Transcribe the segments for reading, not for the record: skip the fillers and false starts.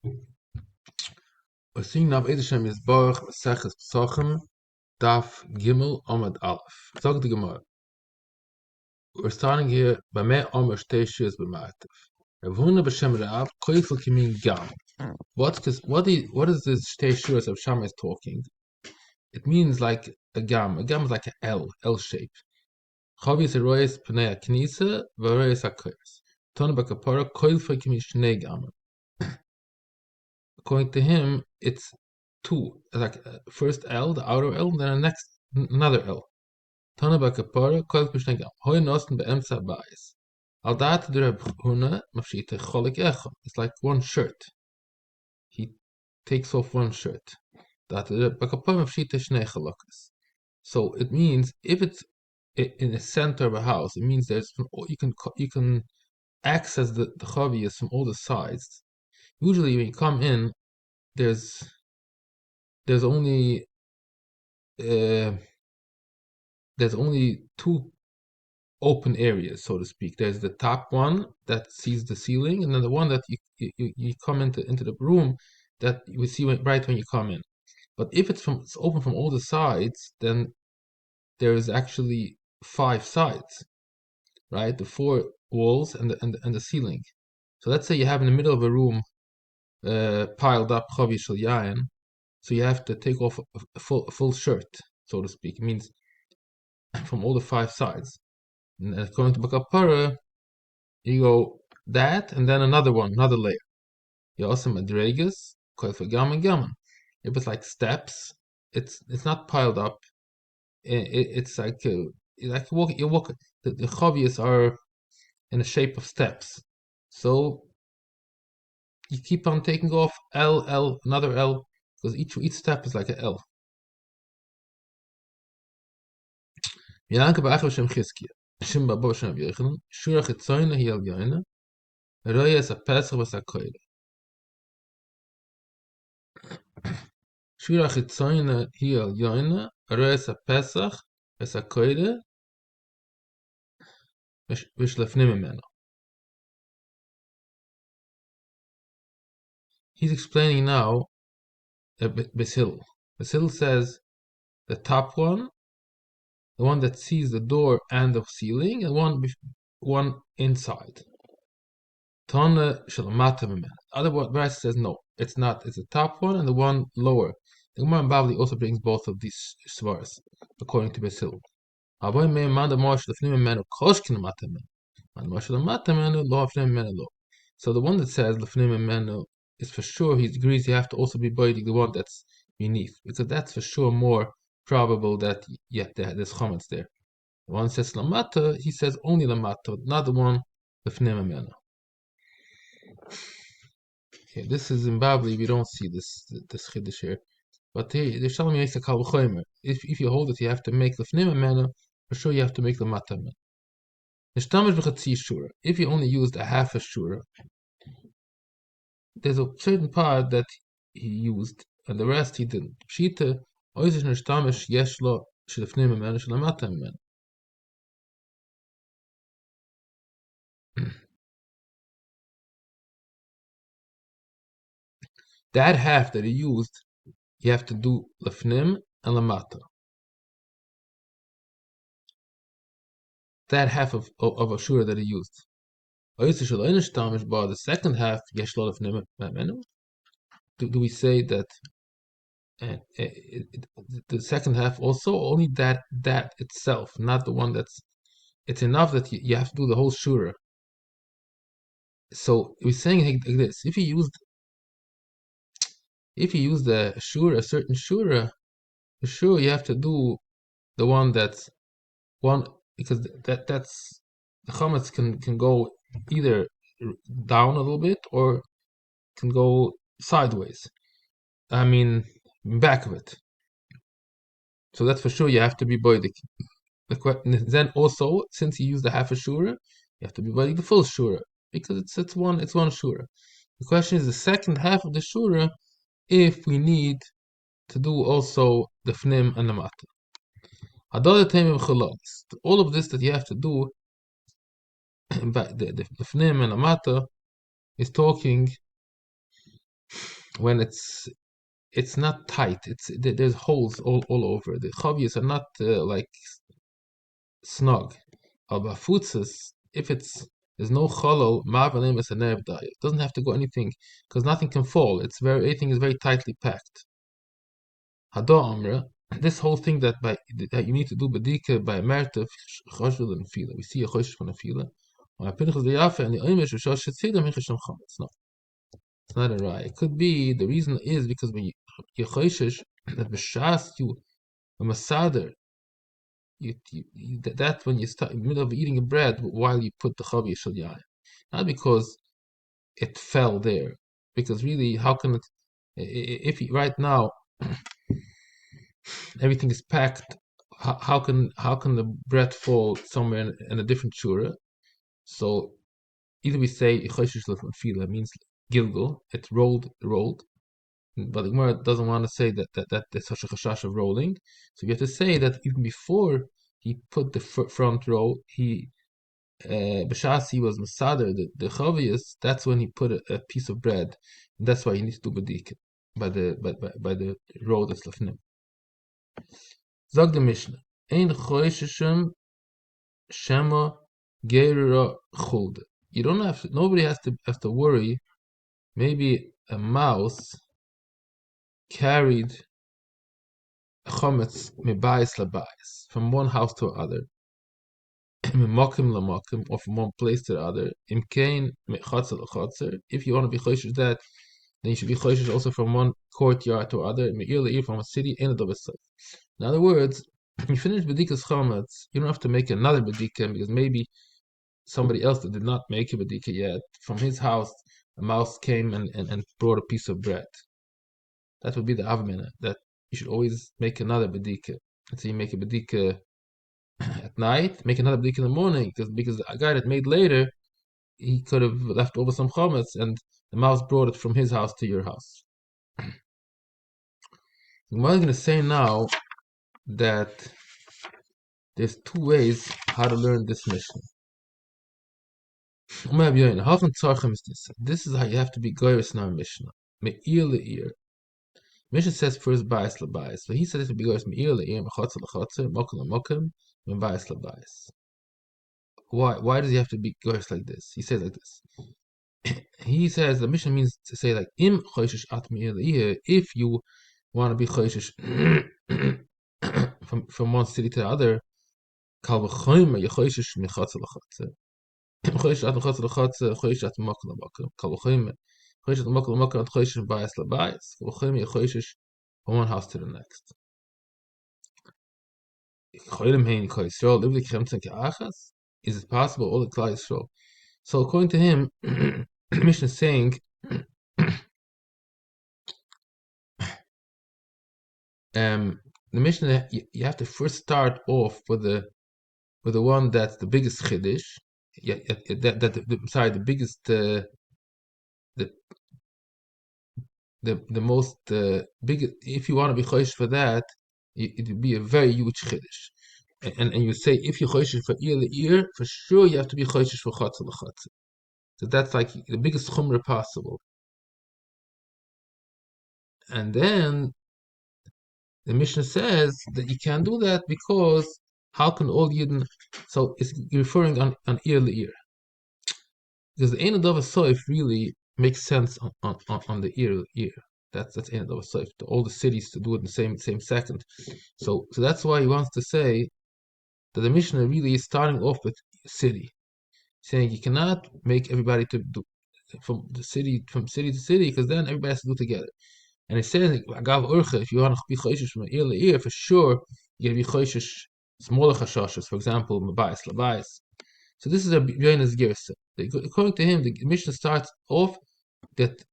We're seeing now Hashem is Baruch Maseches Pesachim Daf Gimel Amud Aleph. Sag the Gemara. We're starting here by Me Omer Shtei Shias b'Ma'atev. Rav Huna b'Shem Rav Koifel Kimin Gam. What is this Shtei Shias of Shammai is talking? It means like a gam. A gam is like an L shape. Chavis Eroyes Pnei Knisa v'Eroyes HaKoyes. Tona b'Kapara Koifel Kimin Shnei Gam. According to him, it's two, like first L, the outer L, then the next another L. Tana bakapara kol kushnegam. Hoy nosten beemtsa bayis. Al dat der Huna mafshite cholik echon. It's like one shirt. He takes off one shirt. Dat der bakapara mafshite shnei chalokas. So it means if it's in the center of a house, it means you can access the chavias from all the sides. Usually when you come in, there's only two open areas, so to speak. There's the top one that sees the ceiling, and then the one that you come into the room that you see right when you come in. But if it's open from all the sides, then there's actually 5 sides, right? The 4 walls and the ceiling. So let's say you have in the middle of a room piled up chavi shel yayin, so you have to take off a full shirt, so to speak. It means from all the 5 sides. And according to Bakapara, you go that and then another layer. You also madregas, koifagam and gaman. If it's like steps, it's not piled up. It's like you walk. The chavias are in the shape of steps. So you keep on taking off L, another L, because each step is like an L. Yanka ba'achar shem chizkiya. Shem ba'bo shem v'yechanan. Shura chitzoyna hi al yoyna. Roya es a pesach v'es a koyle. Shura chitzoyna hi al yoyna. Roya es a pesach v'es a koyle. V'shlefnim imeno. He's explaining now Basil. Basil says the top one, the one that sees the door and the ceiling, and one inside. Tana shalamata mimena. Other verse says no, it's not. It's the top one and the one lower. The Gemara in Bavli also brings both of these svars, according to Basil. So the one that says lefnim imenu is for sure. He agrees you have to also be biting the one that's beneath, because that's for sure more probable that there's chametz there. The one that says lamata, he says only lamata, not the one lefnim imenu. Okay, this is in Babli. We don't see this chiddush here, but the Shalom makes a kal v'chomer. If you hold it, you have to make lefnim imenu. For sure, you have to make the lamata imenu. If you only used a half a shura, there's a certain part that he used, and the rest he didn't. Pshita, that half that he used, you have to do lefnim and lamata. That half of a shura that he used. The second half, do we say that the second half also, only that itself, not the one it's enough that you have to do the whole shura. So we're saying like this: if you use a certain shura, for sure you have to do the one that's one, because that's the chametz can go either down a little bit or can go sideways. I mean, back of it. So that's for sure. You have to be boidik. Then also, since you use the half a shura, you have to be boidik the full shura, because it's one shura. The question is the second half of the shura, if we need to do also the fnim and the mata. All of this that you have to do, but the fnim and the mata is talking when it's not tight. There's holes all over. The chavias are not like snug. Albafutzes, if there's no cholol, ma'avalim is a nerve diet. It doesn't have to go anything because nothing can fall. Everything is very tightly packed. Hado amra, this whole thing that you need to do bedika by mertev choshul and fila. We see a chosh from a fila. When I pinchas the yafa and the oimish v'shosh shetzida minchasham chametz. No, it's not a raya. It could be the reason is because when you choshesh that b'shas you a masader that when you start in the middle of eating a bread while you put the chavi shel yain, not because it fell there, because really, how can it? If right now everything is packed, how can the bread fall somewhere in a different shura? So either we say choshesh fila means gilgul, it's rolled, but the Gemara doesn't want to say that there's such a chashash of rolling. So we have to say that even before he put the front row, b'shas he was masader the chavius. That's when he put a piece of bread. And that's why he needs to do badik by the row that's lefnim. Zog the Mishnah. Ein choisheshem shema gerira chulde. You don't have to. Nobody has to worry. Maybe a mouse carried chometz mebayis labayis from one house to another, mimokim lamokim, or from one place to the other. Imkain mechatzer lachatzer. If you want to be choishish that, then you should be choishish also from one courtyard to other. Meir leir from a city and a dobesay. In other words, you finish bedikas chometz, you don't have to make another bedika because maybe somebody else that did not make a bedika yet, from his house, a mouse came and brought a piece of bread. That would be the avmina, that you should always make another bedika. Let's say you make a bedika at night, make another bedika in the morning, because the guy that made later, he could have left over some chometz and the mouse brought it from his house to your house. What I'm going to say now that there's two ways how to learn this mission. This is how you have to be goyres now Mishnah. Me'ir le'ir. Mishnah says first bias labias. So he said it to be goyres me'ir le'ir, mechotzer lechotzer, mokem lemokem, and bias labias. Why does he have to be goyres like this? He says like this. He says the Mishnah means to say like im choishish at me'ir le'ir, if you want to be choishish from one city to the other, kal v'choymer yechoishish mechotzer lechotzer. Choishish at mechotzer lechotzer, choishish at mokem lemokem, kal v'choymer. Choishish at mokem lemokem, and choishish bias labias. Kal v'choymer yechoishish from one house to the next. Is it possible all the Klal Yisrael? So according to him, the Mishnah is saying the Mishnah, you have to first start off with the one that's the biggest chiddush. The biggest the most big. If you want to be choish for that, it would be a very huge chiddush. And you say if you choishish for ear, for sure you have to be choishish for chotzer lechotzer. So that's like the biggest chumrah possible. And then the Mishnah says that you can't do that because how can all Yidden? So it's referring on ear le'ir, because the Ein Adava Soif really makes sense on the ear. That's Ein Adava Soif. All the cities to do it in the same second. So that's why he wants to say that the Mishnah really is starting off with city, saying you cannot make everybody to do from city to city, because then everybody has to do together. And it says, if you want to be choishish from ear to ear, for sure you got to be choishish smaller chashashas, for example, mabayis labayis. So this is a Yona's gersa. According to him, the Mishnah starts off that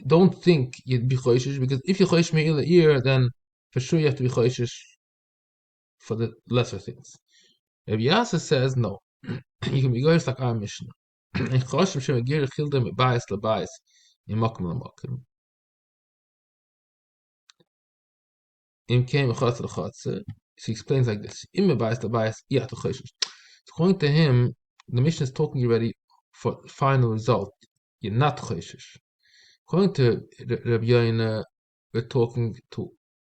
don't think you'd be choishish, because if you choishish ear to ear, then for sure you have to be choishish for the lesser things. Rabbi Yasser says no. You can be choishish like our Mishnah. And choshim shemagir children mabayis labayis in mokum lamokum. Im came chotzer lechotzer. So he explains like this: Im mabayis labayis iyat choishish. According to him, the Mishnah is talking already for the final result. you're not choishish. According to Rabbi Yoina, we're talking to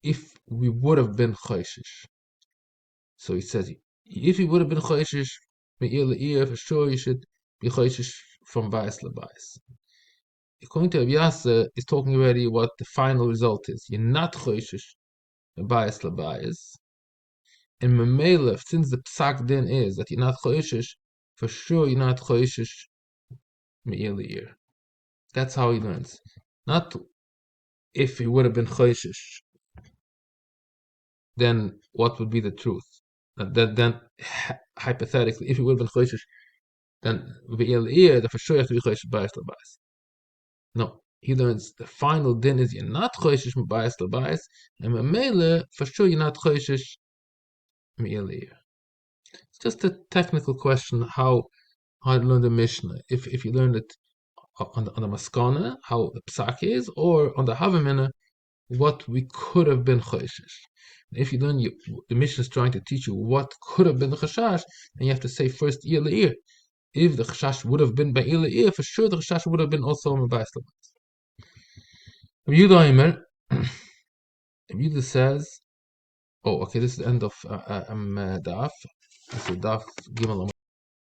if we would have been choishish. So he says, if you would have been choishish, for sure you should be choishish from bias lebias. According to Rabbi Yasa, he's talking already what the final result is. You're not choishish bias lebias. And Memele, since the psak din is that you're not choishish, for sure you're not choishish me'il. That's how he learns. Not if he would have been choishish, then what would be the truth? Then hypothetically, if he would have been choishish, then the for sure you have to be choishish bias labais. No, he learns the final din is you're not choishish bias labais, and memele for sure you're not choishish me'il. It's just a technical question how to learn the Mishnah. If you learn it on the maskana, how the psak is, or on the havamina, what we could have been choishish. If you learn the Mishnah is trying to teach you what could have been the chashash, then you have to say first ir le'ir. If the chashash would have been by ir le'ir, for sure the chashash would have been also on Bais Labais. Rabbi Yehuda says, oh, okay, this is the end of daf. This is daf Gimel